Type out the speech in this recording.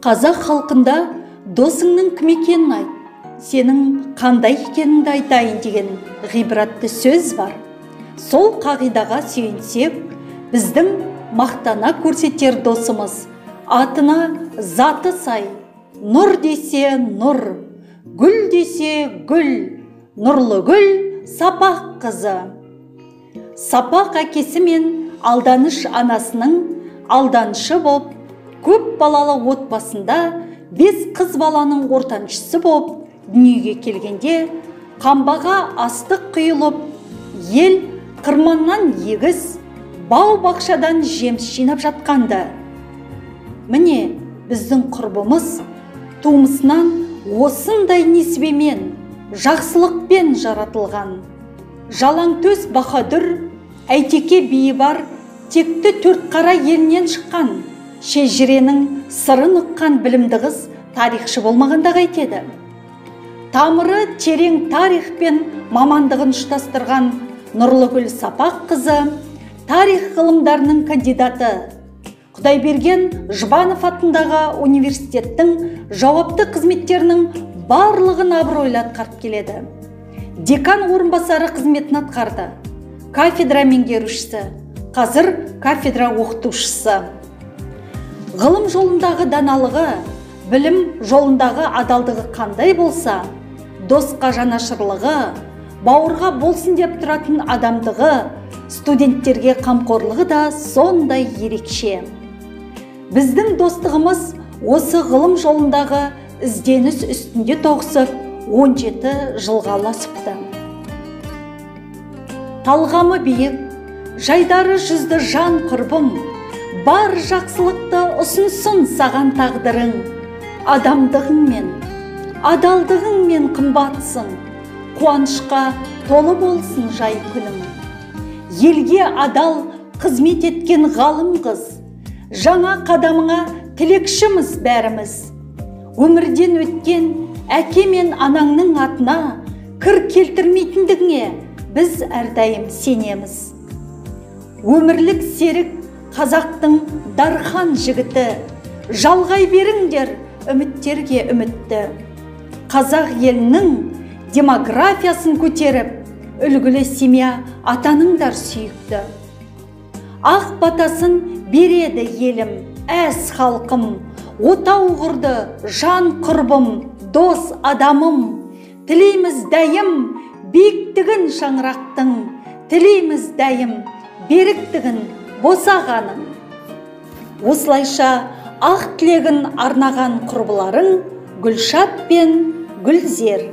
Қазақ халқында досыңның кім екенін айт, сенің қандай екеніңді айтайын деген ғибратты сөз бар. Сол қағидаға сүйенсек, біздің мақтана көрсетер досымыз атына заты сай, нұр десе нұр, гүл десе гүл, нұрлы гүл Сапақ қызы. Сапақ әкесі мен Алданыш анасының алданышы боп, көп балалы отбасында 5 қыз баланың ортаншысы боп дүниеге келгенде, қамбаға астық құйылып, ел қырманнан егіс, бау-бақшадан жеміс жинап жатқанды. Міне, біздің құрбымыз тумысынан осындай несібемен, жақсылықпен жаратылған. Жалаңтөс баһадүр, Әйтеке биі бар, текті Төртқара елінен шыққан, шежіренің сырын ұққан білімді қыз тарихшы болмағанда қайтеді. Тамыры терең тарих пен мамандығын ұштастырған Нұрлыгүл Сапақ қызы, тарих ғылымдарының кандидаты, Құдайберген Жұбанов атындағы университеттің жауапты қызметтерінің барлығын абыройлы атқарып келеді. Декан орынбасары қызметін атқарды, кафедра меңгерушісі, қазір кафедра оқытушысы. Ғылым жолындағы даналығы, білім жолындағы адалдығы қандай болса, досқа жанашырлығы, бауырға болсын деп тұратын адамдығы, студенттерге қамқорлығы да сондай ерекше. Біздің достығымыз осы ғылым жолындағы ізденіс үстінде тоғысып 17 жылға ұласыпты. Талғамы биік, жайдары жүзді жан құрбым, бар жақсылықты ұсынсын саған тағдырың. Адамдығыңмен, адалдығыңмен қымбатсың, қуанышқа толы болсын жай күнің. Елге адал қызмет еткен ғалым қыз, жаңа қадамыңа тілекшіміз бәріміз. Өмірден өткен әке мен анаңның атына кір келтірмейтіндігіңе біз әрдайым сенеміз. Өмірлік серік қазақтың дархан жігіті, жалғай беріңдер үміттерге үмітті. Қазақ елінің демографиясын көтеріп, үлгілі семья атаныңдар сүйікті. Ақ батасын береді елім, әс халқым, отау құрды жан құрбым, дос адамым. Тілейміз дәйім биіктігін шаңырақтың, тілейміз дәйім беріктігін босағаның. Осылайша ақ тілегін арнаған құрбыларың Гүлшат пен Гүлзер.